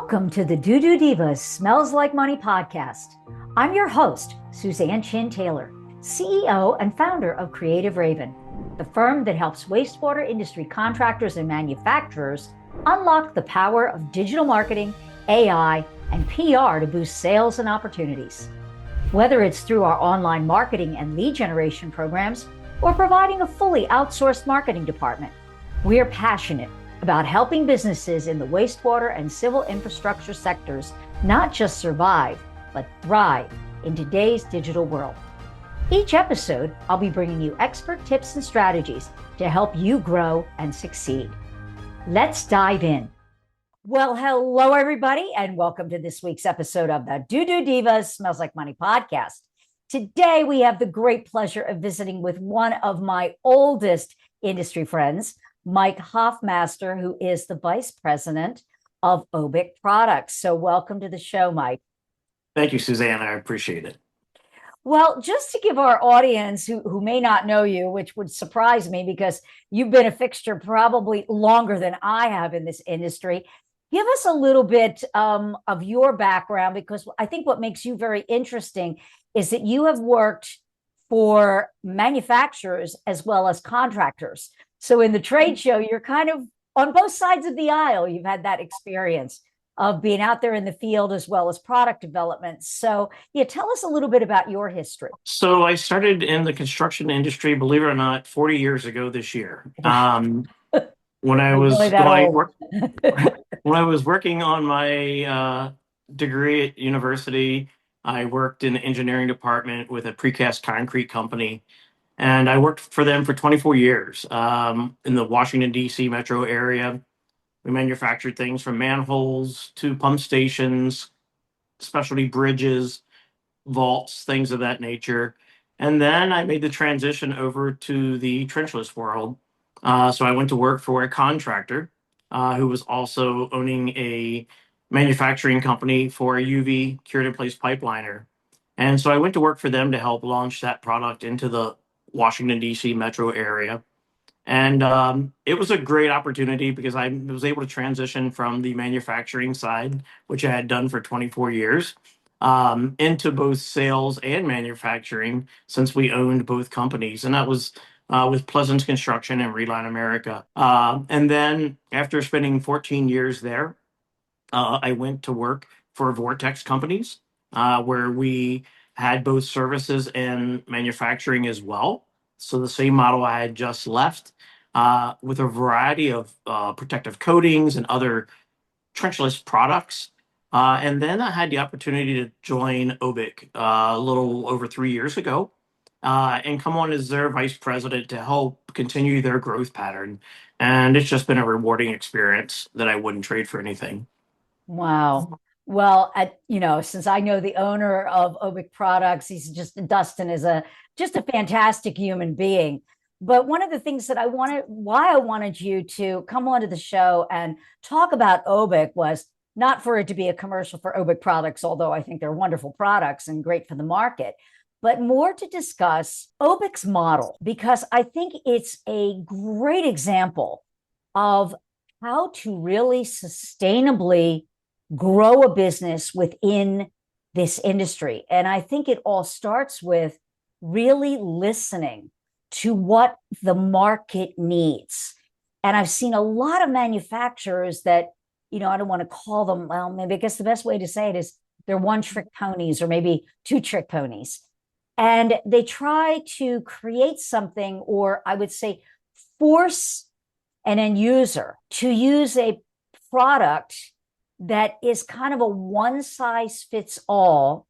Welcome to the Doo Divas Smells Like Money podcast. I'm your host, Suzan Chin-Taylor, CEO and founder of Creative Raven, the firm that helps wastewater industry contractors and manufacturers unlock the power of digital marketing, AI, and PR to boost sales and opportunities. Whether it's through our online marketing and lead generation programs or providing a fully outsourced marketing department, we are passionate about helping businesses in the wastewater and civil infrastructure sectors not just survive, but thrive in today's digital world. Each episode, I'll be bringing you expert tips and strategies to help you grow and succeed. Let's dive in. Well, hello, everybody, and welcome to this week's episode of the Doo Divas Smells Like Money podcast. Today, we have the great pleasure of visiting with one of my oldest industry friends, Mike Hoffmaster, who is the Vice President of OBIC Products. So welcome to the show, Mike. Thank you, Suzanne. I appreciate it. Well, just to give our audience who may not know you, which would surprise me because you've been a fixture probably longer than I have in this industry, give us a little bit of your background, because I think what makes you very interesting is that you have worked for manufacturers as well as contractors. So in the trade show, you're kind of on both sides of the aisle. You've had that experience of being out there in the field as well as product development. So yeah, tell us a little bit about your history. So I started in the construction industry, believe it or not, 40 years ago this year. When I was when I was working on my degree at university, I worked in the engineering department with a precast concrete company. And I worked for them for 24 years in the Washington, D.C. metro area. We manufactured things from manholes to pump stations, specialty bridges, vaults, things of that nature. And then I made the transition over to the Trenchless world. So I went to work for a contractor who was also owning a manufacturing company for a UV cured-in-place pipeliner. And so I went to work for them to help launch that product into the Washington, D.C. metro area. And it was a great opportunity because I was able to transition from the manufacturing side, which I had done for 24 years, into both sales and manufacturing since we owned both companies. And that was with Pleasance Construction and Reline America. And then after spending 14 years there, I went to work for Vortex companies, where we had both services and manufacturing as well. So the same model I had just left, with a variety of protective coatings and other trenchless products. And then I had the opportunity to join OBIC a little over 3 years ago and come on as their vice president to help continue their growth pattern. And it's just been a rewarding experience that I wouldn't trade for anything. Wow. Well, since I know the owner of OBIC Products, Dustin is just a fantastic human being. But one of the things that why I wanted you to come onto the show and talk about OBIC was not for it to be a commercial for OBIC Products, although I think they're wonderful products and great for the market, but more to discuss OBIC's model, because I think it's a great example of how to really sustainably grow a business within this industry. And I think it all starts with really listening to what the market needs. And I've seen a lot of manufacturers that, I don't want to call them, well, maybe I guess the best way to say it is they're one-trick ponies or maybe two-trick ponies. And they try to create something, or I would say force an end user to use a product that is kind of a one size fits all,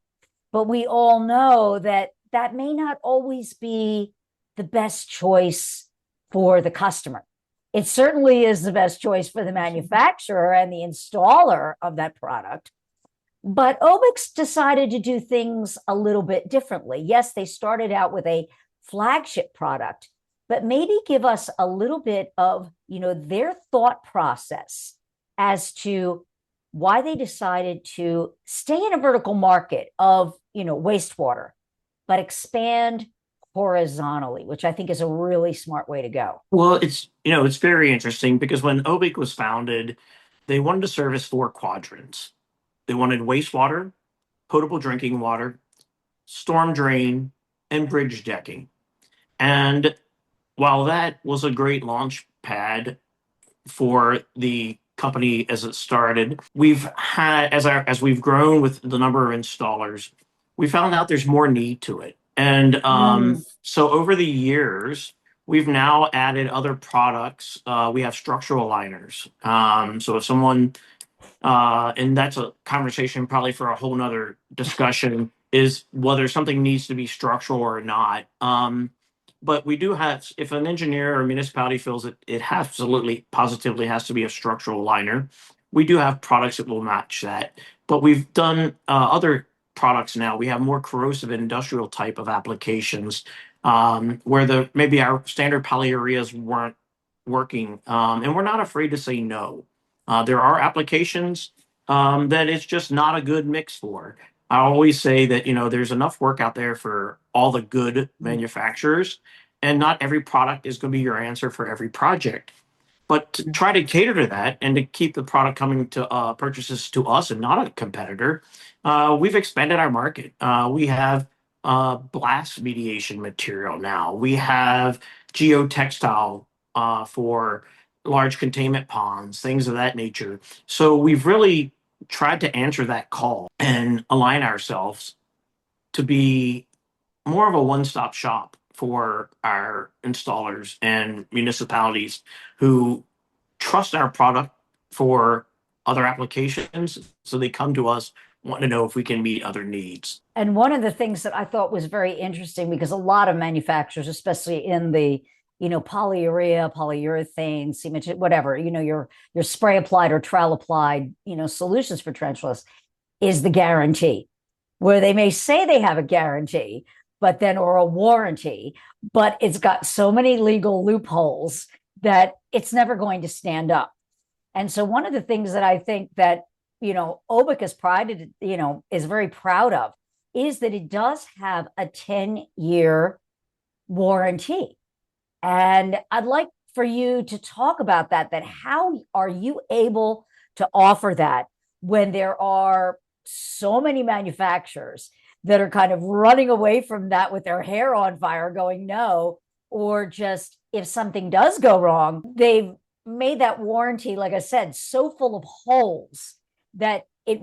but we all know that that may not always be the best choice for the customer. It certainly is the best choice for the manufacturer and the installer of that product. But OBIC's decided to do things a little bit differently. Yes, they started out with a flagship product, but maybe give us a little bit of, their thought process as to why they decided to stay in a vertical market of, wastewater, but expand horizontally, which I think is a really smart way to go. Well, it's very interesting because when OBIC was founded, they wanted to service four quadrants. They wanted wastewater, potable drinking water, storm drain, and bridge decking. And while that was a great launch pad for the company as it started, we've had as we've grown with the number of installers, we found out there's more need to it. And Mm. so over the years, we've now added other products. We have structural liners. So if someone and that's a conversation probably for a whole nother discussion, is whether something needs to be structural or not. But we do have, if an engineer or municipality feels it absolutely positively has to be a structural liner, we do have products that will match that. But we've done other products now. We have more corrosive industrial type of applications, where the maybe our standard polyureas weren't working, and we're not afraid to say no. There are applications that it's just not a good mix for. I always say that, there's enough work out there for all the good manufacturers, and not every product is going to be your answer for every project. But to try to cater to that and to keep the product coming to purchases to us and not a competitor, we've expanded our market. We have blast mediation material now. We have geotextile for large containment ponds, things of that nature. So we've really tried to answer that call and align ourselves to be more of a one-stop shop for our installers and municipalities who trust our product for other applications. So they come to us wanting to know if we can meet other needs. And one of the things that I thought was very interesting, because a lot of manufacturers, especially in the polyurea, polyurethane, cement, whatever, your spray applied or trowel applied, solutions for trenchless, is the guarantee, where they may say they have a guarantee, but then or a warranty, but it's got so many legal loopholes that it's never going to stand up. And so one of the things that I think that OBIC is prided, is very proud of, is that it does have a 10-year warranty. And I'd like for you to talk about that how are you able to offer that when there are so many manufacturers that are kind of running away from that with their hair on fire going no, or just if something does go wrong, they've made that warranty, like I said, so full of holes that it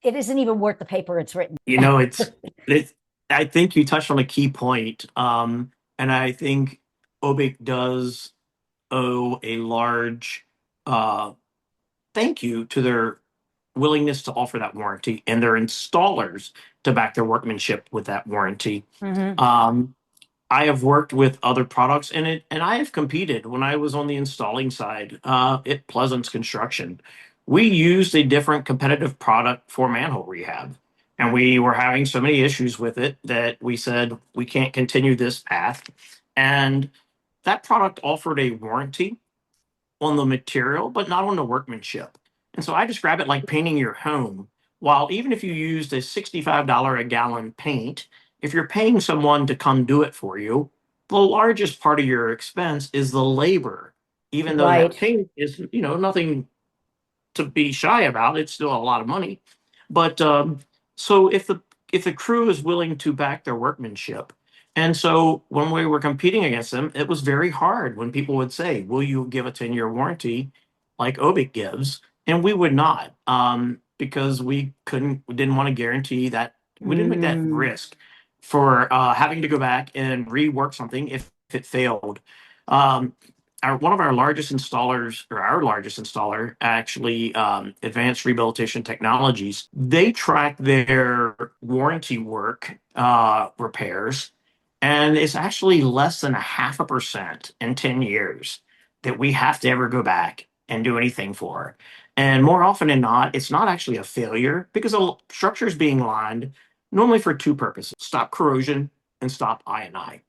isn't even worth the paper it's written. It's I think you touched on a key point. And I think OBIC does owe a large uh, thank you to their willingness to offer that warranty and their installers to back their workmanship with that warranty. Mm-hmm. I have worked with other products in it, and I have competed when I was on the installing side at Pleasance Construction. We used a different competitive product for manhole rehab, and we were having so many issues with it that we said we can't continue this path. And that product offered a warranty on the material, but not on the workmanship. And so I describe it like painting your home. While even if you used a $65 a gallon paint, if you're paying someone to come do it for you, the largest part of your expense is the labor. Even though that Right. paint is, nothing to be shy about, it's still a lot of money. But so if the crew is willing to back their workmanship, and so when we were competing against them, it was very hard when people would say, "Will you give a 10-year warranty like OBIC gives?" And we would not, because we didn't want to guarantee that. We didn't make that Mm. risk for having to go back and rework something if it failed. Um, one of our largest installers, or our largest installer, actually, Advanced Rehabilitation Technologies, they track their warranty work repairs, and it's actually less than 0.5% in 10 years that we have to ever go back and do anything for. And more often than not, it's not actually a failure because the structure is being lined normally for two purposes: stop corrosion and stop I&I.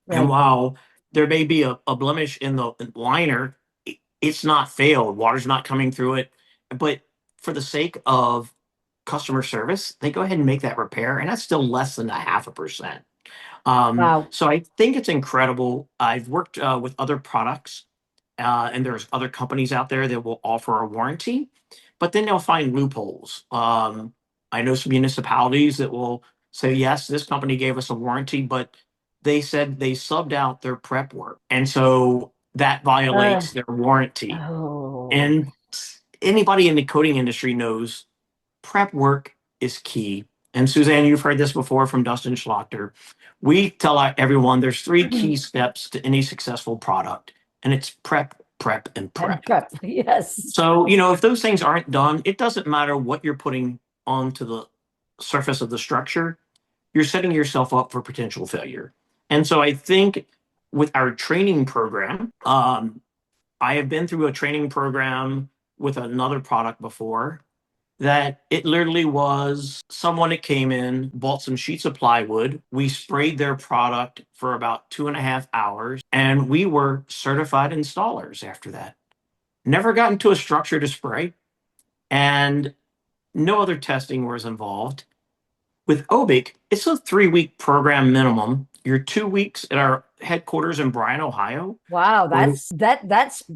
And Right. while there may be a blemish in the liner, it's not failed. Water's not coming through it. But for the sake of customer service, they go ahead and make that repair, and that's still less than 0.5%. Wow. So I think it's incredible. I've worked with other products and there's other companies out there that will offer a warranty, but then they'll find loopholes. I know some municipalities that will say, yes, this company gave us a warranty, but they said they subbed out their prep work. And so that violates their warranty. Oh, And anybody in the coating industry knows prep work is key. And Suzanne, you've heard this before from Dustin Schlachter. We tell everyone there's three key steps to any successful product, and it's prep, prep, and and prep. prep. Yes. So, if those things aren't done, it doesn't matter what you're putting onto the surface of the structure, you're setting yourself up for potential failure. And so I think with our training program, I have been through a training program with another product before that it literally was someone that came in, bought some sheets of plywood. We sprayed their product for about 2.5 hours, and we were certified installers after that. Never got into a structure to spray, and no other testing was involved. With OBIC, it's a 3-week program minimum. You're 2 weeks at our headquarters in Bryan, Ohio. Wow, that's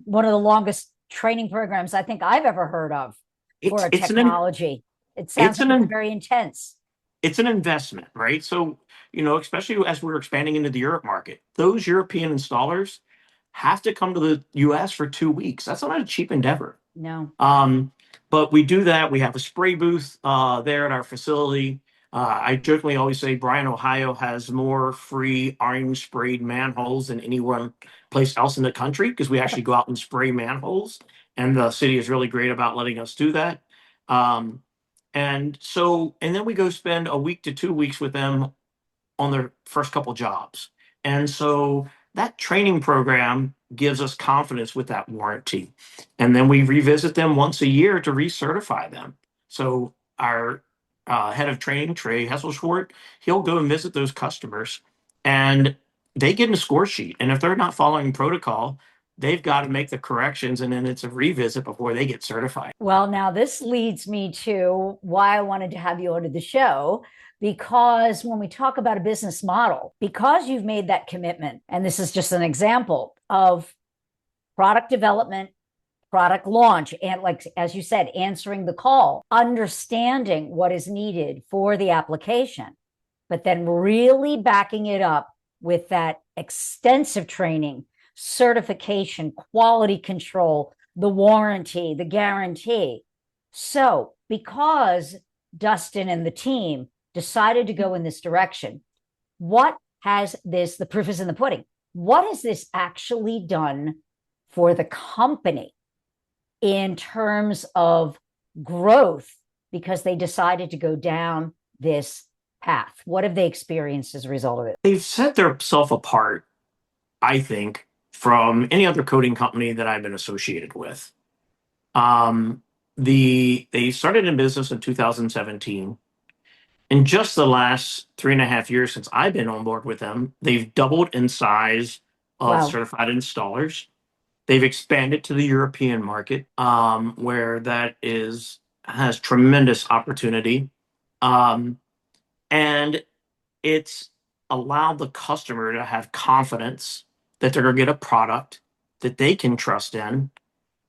one of the longest training programs I think I've ever heard of for a technology. It sounds like it's very intense. It's an investment, right? So, especially as we're expanding into the Europe market, those European installers have to come to the US for 2 weeks. That's not a cheap endeavor. No. But we do that. We have a spray booth there at our facility. I jokingly always say Bryan, Ohio has more free orange sprayed manholes than anyone place else in the country because we actually go out and spray manholes, and the city is really great about letting us do that. And then we go spend a week to 2 weeks with them on their first couple jobs. And so that training program gives us confidence with that warranty. And then we revisit them once a year to recertify them. So our head of training, Trey Hesselschwart, he'll go and visit those customers, and they get a score sheet. And if they're not following protocol, they've got to make the corrections, and then it's a revisit before they get certified. Well, now this leads me to why I wanted to have you onto the show, because when we talk about a business model, because you've made that commitment, and this is just an example of product development, product launch, and like, as you said, answering the call, understanding what is needed for the application, but then really backing it up with that extensive training, certification, quality control, the warranty, the guarantee. So because Dustin and the team decided to go in this direction, what has this, the proof is in the pudding, what has this actually done for the company in terms of growth, because they decided to go down this path? What have they experienced as a result of it? They've set themselves apart, I think, from any other coating company that I've been associated with. They started in business in 2017. In just the last 3.5 years since I've been on board with them, they've doubled in size of certified installers. They've expanded to the European market, where that has tremendous opportunity. And it's allowed the customer to have confidence that they're going to get a product that they can trust in,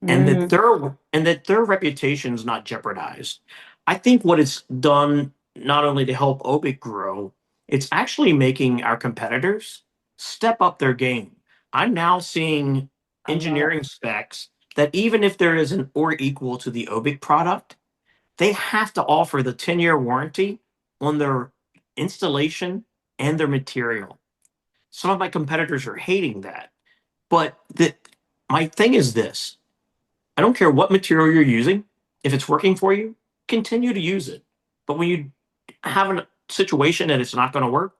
and that their reputation is not jeopardized. I think what it's done, not only to help OBIC grow, it's actually making our competitors step up their game. I'm now seeing engineering specs that even if there is an or equal to the OBIC product, they have to offer the 10-year warranty on their installation and their material. Some of my competitors are hating that. But my thing is this: I don't care what material you're using. If it's working for you, continue to use it. But when you have a situation that it's not going to work,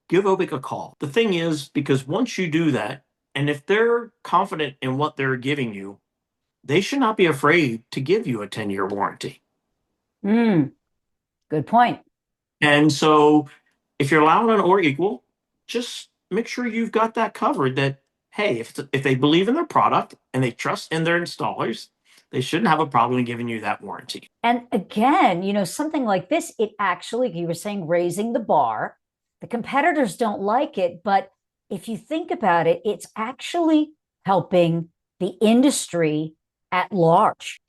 give OBIC a call. The thing is, because once you do that, and if they're confident in what they're giving you, they should not be afraid to give you a 10-year warranty. Good point. And so if you're allowing an or equal, just make sure you've got that covered, that, hey, if they believe in their product and they trust in their installers, they shouldn't have a problem giving you that warranty. And again, something like this, it actually, you were saying, raising the bar. The competitors don't like it, but if you think about it, it's actually helping the industry at large,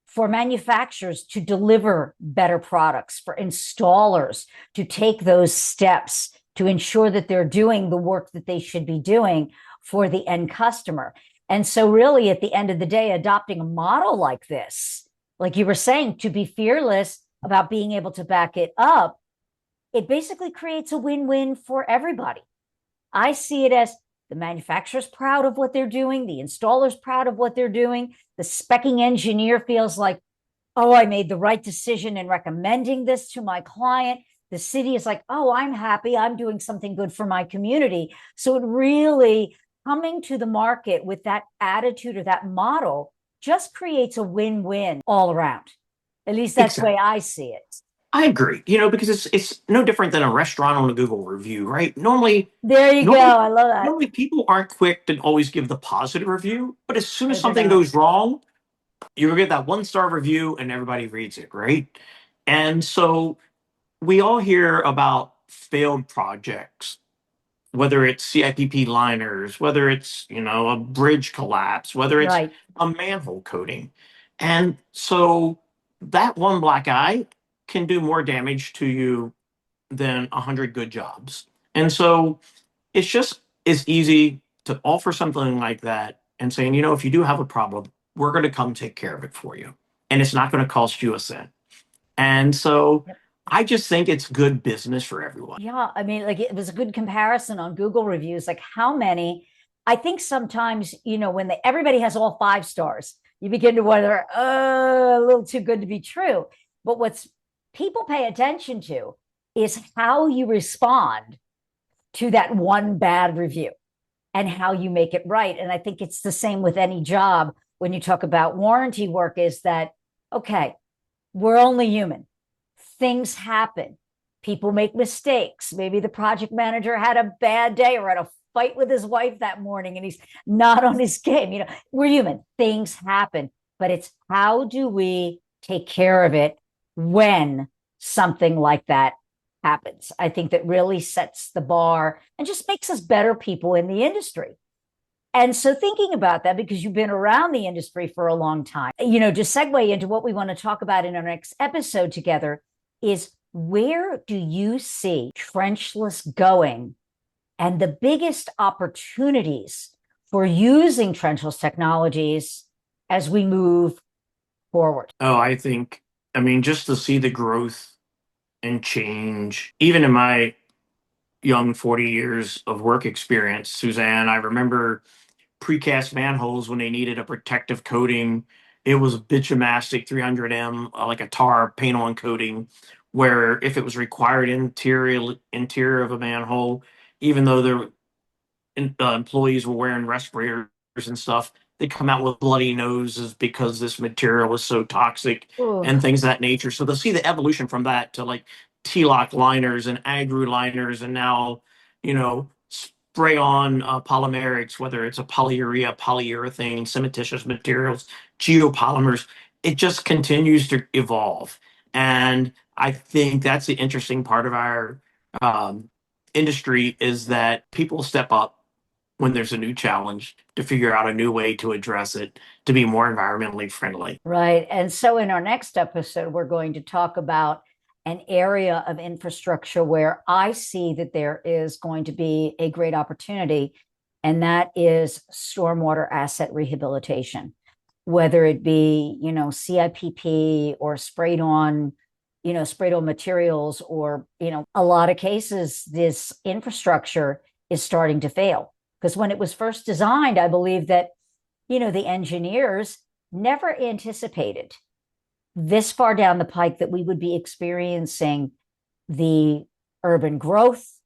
for manufacturers to deliver better products, for installers to take those steps to ensure that they're doing the work that they should be doing for the end customer. And so really at the end of the day, adopting a model like this, like you were saying, to be fearless about being able to back it up, it basically creates a win-win for everybody. I see it as the manufacturer's proud of what they're doing, the installer's proud of what they're doing, the speccing engineer feels like, oh, I made the right decision in recommending this to my client. The city is like, oh, I'm happy, I'm doing something good for my community. So it really, coming to the market with that attitude or that model just creates a win-win all around. At least that's the way I see it. I agree, because it's no different than a restaurant on a Google review, right? There you go. I love that. Normally people aren't quick to always give the positive review, but as soon as something goes wrong, you get that 1-star review and everybody reads it, right? And so we all hear about failed projects, whether it's CIPP liners, whether it's, a bridge collapse, whether it's a manhole coating. And so that one black eye can do more damage to you than 100 good jobs. And so it's just as easy to offer something like that and saying, if you do have a problem, we're going to come take care of it for you. And it's not going to cost you a cent. And so I just think it's good business for everyone. Yeah. I mean, like it was a good comparison on Google reviews, like how many, I think sometimes, when everybody has all 5 stars, you begin to wonder, a little too good to be true. But what's people pay attention to is how you respond to that one bad review and how you make it right. And I think it's the same with any job when you talk about warranty work, is that, okay, we're only human. Things happen. People make mistakes. Maybe the project manager had a bad day or had a fight with his wife that morning and he's not on his game. We're human. Things happen. But it's how do we take care of it when something like that happens? I think that really sets the bar and just makes us better people in the industry. And so thinking about that, because you've been around the industry for a long time, to segue into what we want to talk about in our next episode together is, where do you see Trenchless going and the biggest opportunities for using Trenchless technologies as we move forward? Oh, just to see the growth and change, even in my young 40 years of work experience, Suzanne, I remember precast manholes when they needed a protective coating. It was bitumastic 300M, like a tar paint-on coating, where if it was required interior of a manhole, even though the employees were wearing respirators and stuff, they come out with bloody noses because this material was so toxic. Ooh. And things of that nature. So they'll see the evolution from that to like T-lock liners and agri liners, and now, spray on polymerics, whether it's a polyurea, polyurethane, cementitious materials, geopolymers. It just continues to evolve. And I think that's the interesting part of our industry, is that people step up when there's a new challenge to figure out a new way to address it, to be more environmentally friendly. Right. And so in our next episode, we're going to talk about an area of infrastructure where I see that there is going to be a great opportunity, and that is stormwater asset rehabilitation, whether it be, CIPP or sprayed on materials, or, a lot of cases, this infrastructure is starting to fail. Because when it was first designed, I believe that, the engineers never anticipated this far down the pike that we would be experiencing the urban growth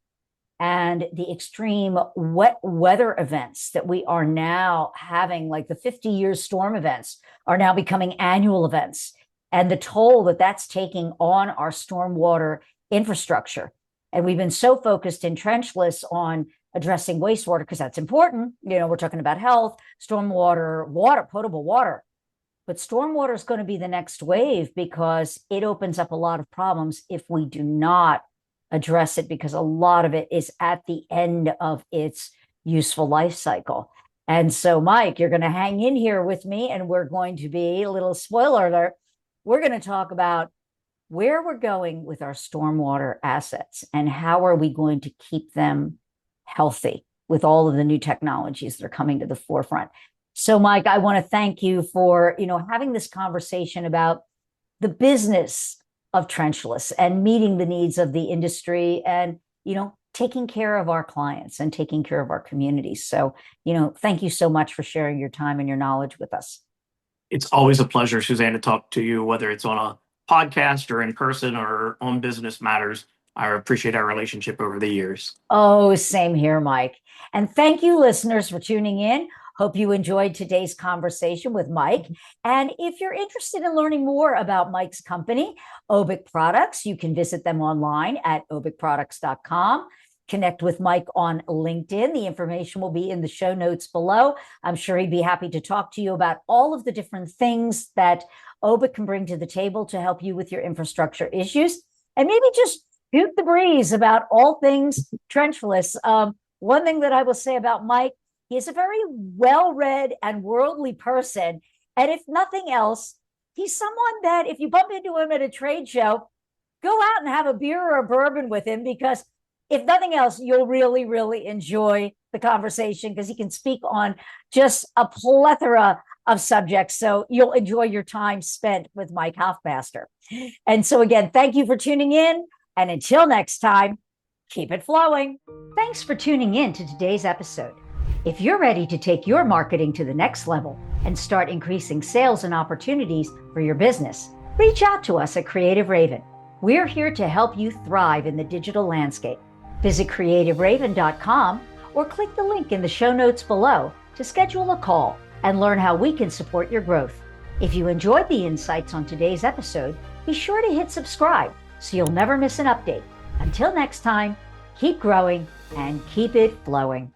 and the extreme wet weather events that we are now having, like the 50-year storm events are now becoming annual events, and the toll that that's taking on our stormwater infrastructure. And we've been so focused in Trenchless on addressing wastewater because that's important. We're talking about health, stormwater, water, potable water. But stormwater is going to be the next wave because it opens up a lot of problems if we do not address it, because a lot of it is at the end of its useful life cycle. And so, Mike, you're going to hang in here with me, and we're going to be a little spoiler alert. We're going to talk about where we're going with our stormwater assets and how are we going to keep them healthy with all of the new technologies that are coming to the forefront. So, Mike, I want to thank you for, having this conversation about the business of Trenchless and meeting the needs of the industry and, taking care of our clients and taking care of our communities. So, thank you so much for sharing your time and your knowledge with us. It's always a pleasure, Suzanne, to talk to you, whether it's on a podcast or in person or on business matters. I appreciate our relationship over the years. Oh, same here, Mike. And thank you, listeners, for tuning in. Hope you enjoyed today's conversation with Mike. And if you're interested in learning more about Mike's company, OBIC Products, you can visit them online at obicproducts.com. Connect with Mike on LinkedIn. The information will be in the show notes below. I'm sure he'd be happy to talk to you about all of the different things that OBIC can bring to the table to help you with your infrastructure issues. And maybe just shoot the breeze about all things Trenchless. One thing that I will say about Mike, he's a very well-read and worldly person. And if nothing else, he's someone that if you bump into him at a trade show, go out and have a beer or a bourbon with him, because if nothing else, you'll really, really enjoy the conversation because he can speak on just a plethora of subjects. So you'll enjoy your time spent with Mike Hoffmaster. And so again, thank you for tuning in. And until next time, keep it flowing. Thanks for tuning in to today's episode. If you're ready to take your marketing to the next level and start increasing sales and opportunities for your business, reach out to us at Creative Raven. We're here to help you thrive in the digital landscape. Visit creativeraven.com or click the link in the show notes below to schedule a call and learn how we can support your growth. If you enjoyed the insights on today's episode, be sure to hit subscribe so you'll never miss an update. Until next time, keep growing and keep it flowing.